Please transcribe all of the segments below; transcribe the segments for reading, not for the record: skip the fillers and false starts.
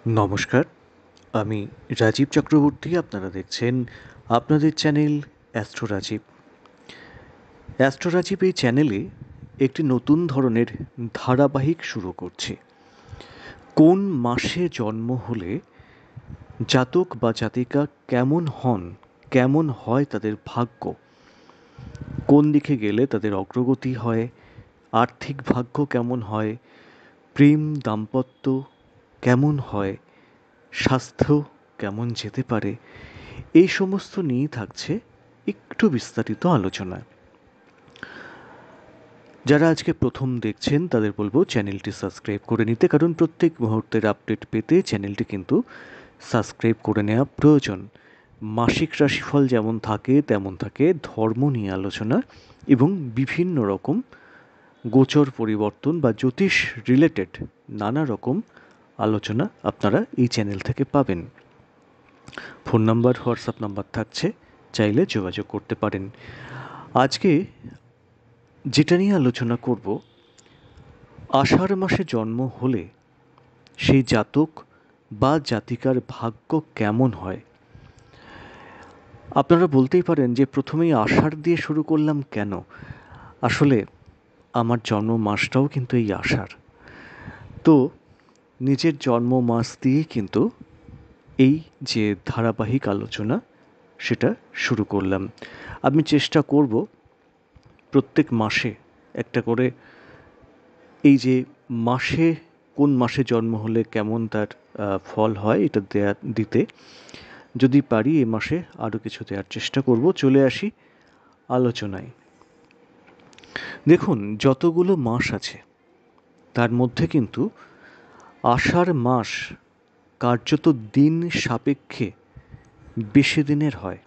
নমস্কার, আমি রাজীব চক্রবর্তী। আপনারা দেখছেন আপনাদের channel astro Rajib. Astro Rajib এই চ্যানেলে একটি নতুন ধরনের ধারাবাহিক শুরু করছি। কোন মাসে জন্ম হলে জাতক বা জাতিকা কেমন হন, কেমন হয় তাদের ভাগ্য, কোন দিকে গেলে তাদের অগ্রগতি হয়, আর্থিক ভাগ্য কেমন হয়, প্রেম দাম্পত্য কেমন হয়, স্বাস্থ্য কেমন যেতে পারে, এই সমস্ত নিয়েই থাকছে একটু বিস্তারিত আলোচনা। যারা আজকে প্রথম দেখছেন তাদের বলবো চ্যানেলটি সাবস্ক্রাইব করে নিতে, কারণ প্রত্যেক মুহূর্তের আপডেট পেতে চ্যানেলটি কিন্তু সাবস্ক্রাইব করে নেওয়া প্রয়োজন। মাসিক রাশিফল যেমন থাকে তেমন থাকে ধর্ম নিয়ে আলোচনা এবং বিভিন্ন রকম গোচর পরিবর্তন বা জ্যোতিষ রিলেটেড নানা রকম আলোচনা আপনারা এই চ্যানেল থেকে পাবেন। ফোন নাম্বার, হোয়াটসঅ্যাপ নাম্বার থাকছে, চাইলে যোগাযোগ করতে পারেন। আজকে যেটা নিয়ে আলোচনা করব, আষাঢ় মাসে জন্ম হলে সেই জাতক বা জাতিকার ভাগ্য কেমন হয়। আপনারা বলতেই পারেন যে প্রথমেই আষাঢ় দিয়ে শুরু করলাম কেন। আসলে আমার জন্ম মাসটাও কিন্তু এই আষাঢ়। তো নিজের জন্ম মাস দিয়েই কিন্তু এই যে ধারাবাহিক আলোচনা সেটা শুরু করলাম। আমি চেষ্টা করব প্রত্যেক মাসে একটা করে এই যে মাসে কোন মাসে জন্ম হলে কেমন তার ফল হয় এটা দিতে। যদি পারি এ মাসে আরও কিছু দেওয়ার চেষ্টা করব। চলে আসি আলোচনায়। দেখুন, যতগুলো মাস আছে তার মধ্যে কিন্তু আষাঢ় মাস কার্যত দিন সাপেক্ষে বেশি দিনের হয়।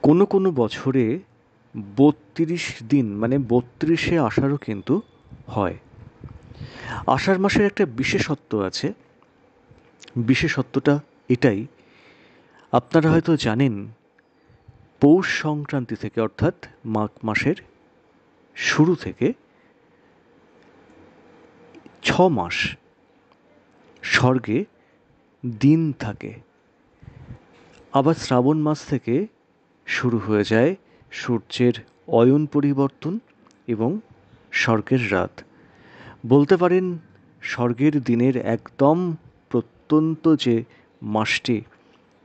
কোনো কোনো বছরে ৩২ দিন, মানে ৩২শে আষাঢ়ও কিন্তু হয়। আষাঢ় মাসের একটা বিশেষত্ব আছে। বিশেষত্বটা এটাই, আপনারা হয়তো জানেন পৌষ সংক্রান্তি থেকে, অর্থাৎ মাঘ মাসের শুরু থেকে ৬ মাস স্বর্গে দিন থাকে। আবার শ্রাবণ মাস থেকে শুরু হয়ে যায় সূর্যের অয়ন পরিবর্তন এবং স্বর্গের রাত। বলতে পারেন স্বর্গের দিনের একদম প্রত্যন্ত যে মাসটি,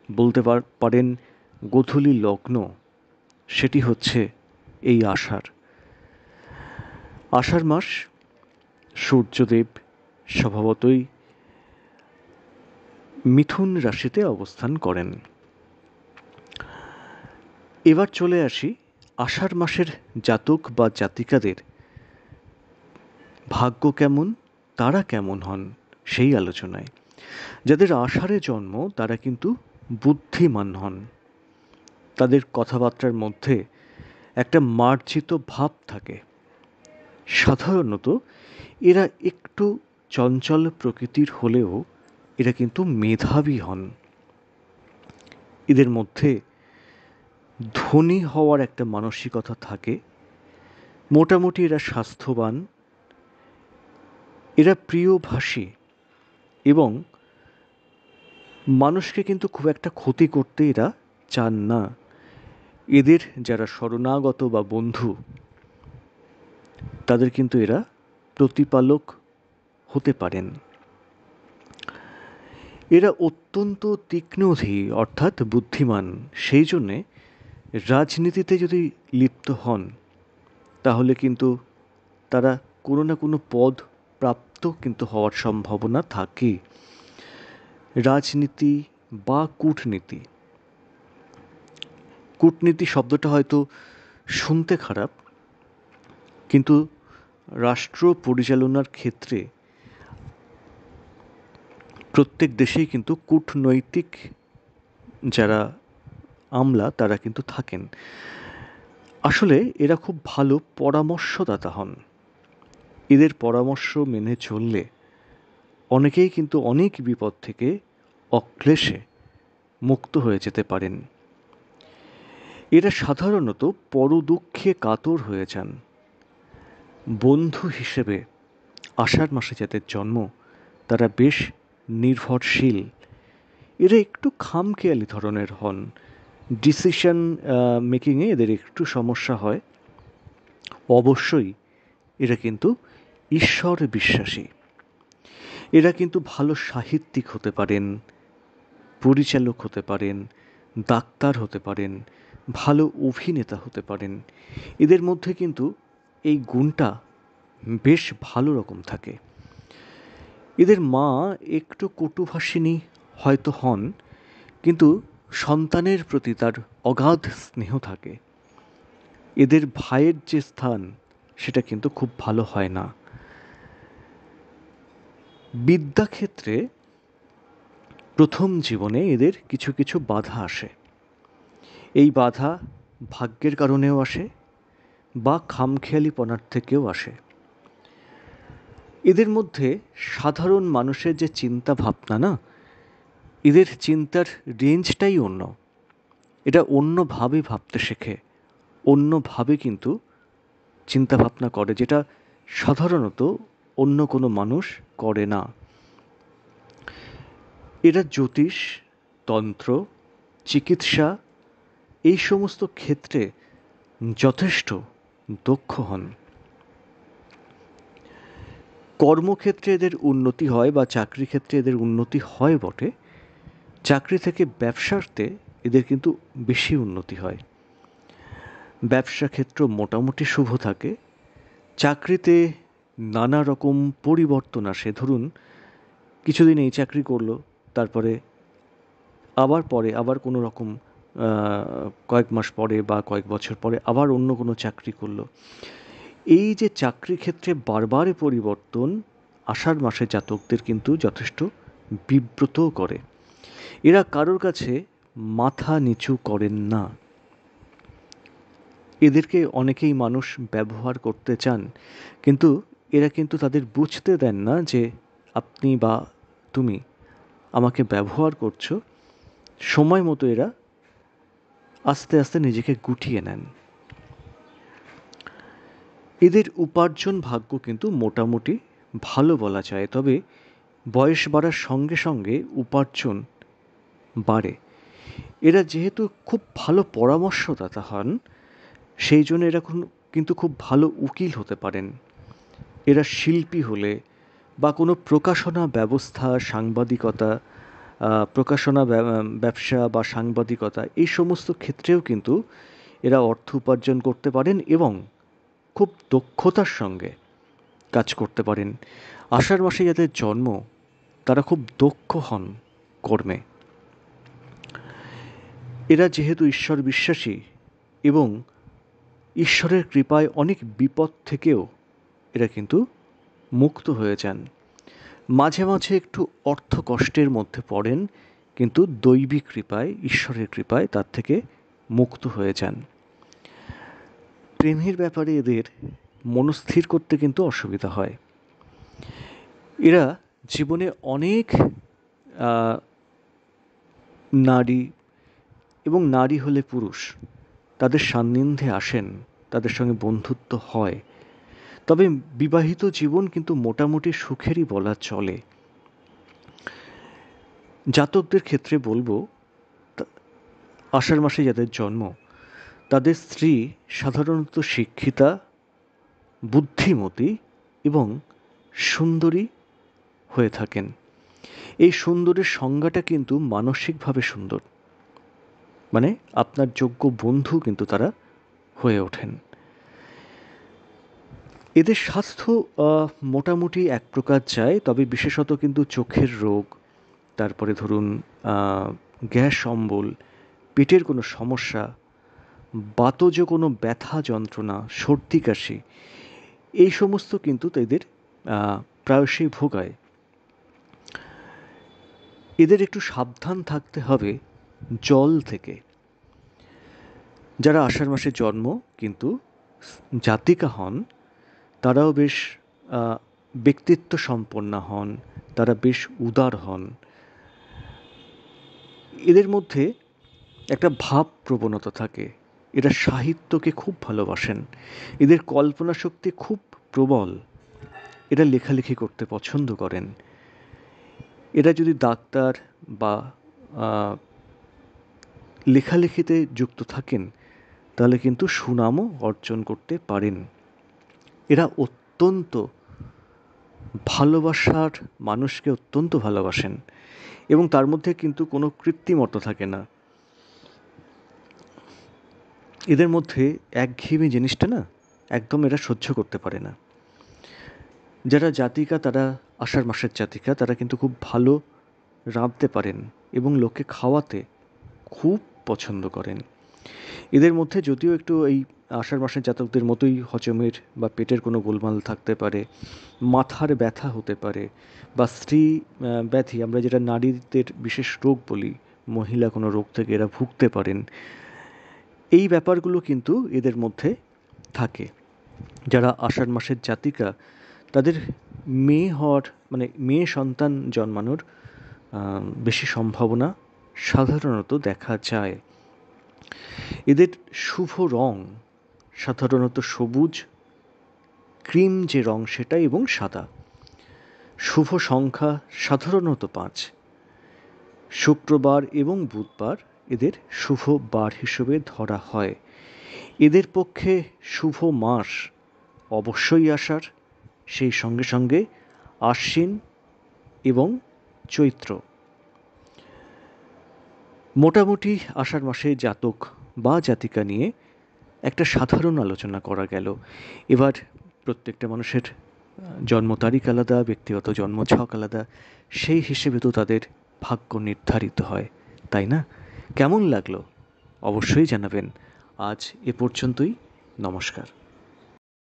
বলতে পারেন গোধূলি লগ্ন, সেটি হচ্ছে এই আষাঢ়। আষাঢ় মাস সূর্যদেব স্বভাবতই মিথুন রাশিতে অবস্থান করেন। এবার চলে আসি আষাঢ় মাসের জাতক বা জাতিকাদের ভাগ্য কেমন, তারা কেমন হন সেই আলোচনায়। যাদের আষাঢ়ে জন্ম তারা কিন্তু বুদ্ধিমান হন। তাদের কথাবার্তার মধ্যে একটা মার্জিত ভাব থাকে। সাধারণত এরা একটু চঞ্চল প্রকৃতির হলেও এরা কিন্তু মেধাবী হন। এদের মধ্যে ধনী হওয়ার একটা মানসিকতা থাকে। মোটামুটি এরা স্বাস্থ্যবান, এরা প্রিয়ভাষী এবং মানুষকে কিন্তু খুব একটা ক্ষতি করতে এরা চান না। এদের যারা শরণাগত বা বন্ধু, তাদের কিন্তু এরা প্রতিপালক হতে পারেন। এরা অত্যন্ত তীক্ষ্ণধী অর্থাৎ বুদ্ধিমান। সেই জন্যে রাজনীতিতে যদি লিপ্ত হন তাহলে কিন্তু তারা কোনো না কোনো পদ প্রাপ্ত কিন্তু হওয়ার সম্ভাবনা থাকে। রাজনীতি বা কূটনীতি, কূটনীতি শব্দটা হয়তো শুনতে খারাপ, কিন্তু রাষ্ট্র পরিচালনার ক্ষেত্রে প্রত্যেক দেশেই কিন্তু কূটনৈতিক যারা আমলা তারা কিন্তু থাকেন। আসলে এরা খুব ভালো পরামর্শদাতা হন। এদের পরামর্শ মেনে চললে অনেকেই কিন্তু অনেক বিপদ থেকে অক্লেশে মুক্ত হয়ে যেতে পারেন। এরা সাধারণত পরদুঃখে কাতর হয়ে যান। বন্ধু হিসেবে আষাঢ় মাসে যাদের জন্ম তারা বেশ নির্ভরশীল। এরা একটু খামখেয়ালি ধরনের হন, ডিসিশন মেকিংয়ে এদের একটু সমস্যা হয়। অবশ্যই এরা কিন্তু ঈশ্বর বিশ্বাসী। এরা কিন্তু ভালো সাহিত্যিক হতে পারেন, পরিচালক হতে পারেন, ডাক্তার হতে পারেন, ভালো অভিনেতা হতে পারেন। এদের মধ্যে কিন্তু এই গুণটা বেশ ভালো রকম থাকে। এদের মা একটু কটুভাষিণী হয়তো হন, কিন্তু সন্তানের প্রতি তার অগাধ স্নেহ থাকে। এদের ভাইয়ের যে স্থান সেটা কিন্তু খুব ভালো হয় না। বিদ্যাক্ষেত্রে প্রথম জীবনে এদের কিছু কিছু বাধা আসে। এই বাধা ভাগ্যের কারণেও আসে বা খামখেয়ালিপনার থেকেও আসে। এদের মধ্যে সাধারণ মানুষের যে চিন্তা ভাবনা না, এদের চিন্তার রেঞ্জটাই অন্য। এটা অন্যভাবে ভাবতে শেখে, অন্যভাবে কিন্তু চিন্তা ভাবনা করে, যেটা সাধারণত অন্য কোনো মানুষ করে না। এরা জ্যোতিষ, তন্ত্র, চিকিৎসা এই সমস্ত ক্ষেত্রে যথেষ্ট দক্ষ হন। কর্মক্ষেত্রে এদের উন্নতি হয় বা চাকরি ক্ষেত্রে এদের উন্নতি হয় বটে, চাকরি থেকে ব্যবসাতে এদের কিন্তু বেশি উন্নতি হয়। ব্যবসা ক্ষেত্র মোটামুটি শুভ থাকে। চাকরিতে নানা রকম পরিবর্তন আসে। ধরুন কিছুদিন এই চাকরি করলো, তারপরে আবার কোনো রকম কয়েক মাস পরে বা কয়েক বছর পরে আবার অন্য কোনো চাকরি করলো। এই যে চাকরি ক্ষেত্রে বারবার পরিবর্তন আষাঢ় মাসে জাতকদের কিন্তু যথেষ্ট বিব্রতও করে। এরা কারোর কাছে মাথা নিচু করেন না। এদেরকে অনেকেই মানুষ ব্যবহার করতে চান, কিন্তু এরা কিন্তু তাদের বুঝতে দেন না যে আপনি বা তুমি আমাকে ব্যবহার করছো। সময় মতো এরা আস্তে আস্তে নিজেকে গুটিয়ে নেন। এদের উপার্জন ভাগ্য কিন্তু মোটামুটি ভালো বলা যায়, তবে বয়স বাড়ার সঙ্গে সঙ্গে উপার্জন বাড়ে। এরা যেহেতু খুব ভালো পরামর্শদাতা হন, সেই জন্য এরা কিন্তু খুব ভালো উকিল হতে পারেন। এরা শিল্পী হলে বা কোনো প্রকাশনা ব্যবস্থা, সাংবাদিকতা, প্রকাশনা ব্যবসা বা সাংবাদিকতা এই সমস্ত ক্ষেত্রেও কিন্তু এরা অর্থ উপার্জন করতে পারেন এবং খুব দক্ষতার সঙ্গে কাজ করতে পারেন। আষাঢ় মাসে যাদের জন্ম তারা খুব দক্ষ হন কর্মে। এরা যেহেতু ঈশ্বর বিশ্বাসী এবং ঈশ্বরের কৃপায় অনেক বিপদ থেকেও এরা কিন্তু মুক্ত হয়ে যান। মাঝে মাঝে একটু অর্থ কষ্টের মধ্যে পড়েন, কিন্তু দৈবিক কৃপায়, ঈশ্বরের কৃপায় তার থেকে মুক্ত হয়ে যান। প্রেমের ব্যাপারে এদের মনস্থির করতে কিন্তু অসুবিধা হয়। এরা জীবনে অনেক নারী এবং নারী হলে পুরুষ তাদের সান্নিধ্যে আসেন, তাদের সঙ্গে বন্ধুত্ব হয়। তবে বিবাহিত জীবন কিন্তু মোটামুটি সুখেরই বলা চলে। জাতকদের ক্ষেত্রে বলবো, আষাঢ় মাসে যাদের জন্ম তাদের স্ত্রী সাধারণত শিক্ষিতা, বুদ্ধিমতী এবং সুন্দরী হয়ে থাকেন। এই সুন্দরের সংজ্ঞাটা কিন্তু মানসিকভাবে সুন্দর, মানে আপনার যোগ্য বন্ধু কিন্তু তারা হয়ে ওঠেন। এদের স্বাস্থ্য মোটামুটি এক প্রকার যায়, তবে বিশেষত কিন্তু চোখের রোগ, তারপরে ধরুন গ্যাস অম্বল, পেটের কোনো সমস্যা, বাতজ কোনো ব্যথা যন্ত্রণা, সর্দি কাশি এই সমস্ত কিন্তু এদের প্রায়শই ভোগায়। এদের একটু সাবধান থাকতে হবে জল থেকে। যারা আষাঢ় মাসে জন্ম কিন্তু জাতিকা হন তারাও বেশ ব্যক্তিত্ব সম্পন্ন হন, তারা বেশ উদার হন। এদের মধ্যে একটা ভাব প্রবণতা থাকে। এরা সাহিত্যকে খুব ভালোবাসেন। এদের কল্পনা শক্তি খুব প্রবল। এরা লেখালেখি করতে পছন্দ করেন। এরা যদি ডাক্তার বা লেখালেখিতে যুক্ত থাকেন তাহলে কিন্তু সুনামও অর্জন করতে পারেন। এরা অত্যন্ত ভালোবাসার মানুষকে অত্যন্ত ভালোবাসেন এবং তার মধ্যে কিন্তু কোনো কৃত্রিমতা থাকে না। এদের মধ্যে একঘেয়েমি জিনিসটা না একদম এরা সহ্য করতে পারে না। যারা জাতিকা, তারা আষাঢ় মাসের জাতিকা, তারা কিন্তু খুব ভালো রাঁধতে পারেন এবং লোককে খাওয়াতে খুব পছন্দ করেন। এদের মধ্যে যদিও একটু এই আষাঢ় মাসের জাতকদের মতোই হজমের বা পেটের কোনো গোলমাল থাকতে পারে, মাথার ব্যথা হতে পারে, বা স্ত্রী ব্যাধি, আমরা যেটা নারীদের বিশেষ রোগ বলি, মহিলা কোনো রোগ থেকে এরা ভুগতে পারেন, এই ব্যাপারগুলো কিন্তু এদের মধ্যে থাকে। যারা আষাঢ় মাসের জাতিকা, তাদের মেয়ে হওয়ার মানে মেয়ে সন্তান জন্মানোর বেশি সম্ভাবনা সাধারণত দেখা যায়। এদের শুভ রং সাধারণত সবুজ, ক্রিম যে রং সেটা, এবং সাদা। শুভ সংখ্যা সাধারণত 5। শুক্রবার এবং বুধবার এদের শুভ বার হিসেবে ধরা হয়। এদের পক্ষে শুভ মাস অবশ্যই আষাঢ়, সেই সঙ্গে সঙ্গে আশ্বিন এবং চৈত্র। মোটামুটি আষাঢ় মাসে জাতক বা জাতিকা নিয়ে একটা সাধারণ আলোচনা করা গেল। এবার প্রত্যেকটা মানুষের জন্ম তারিখ আলাদা, ব্যক্তিগত জন্মছক আলাদা, সেই হিসেবে তো তাদের ভাগ্য নির্ধারিত হয়, তাই না? কেমন লাগলো অবশ্যই জানাবেন। আজ এ পর্যন্তই। নমস্কার।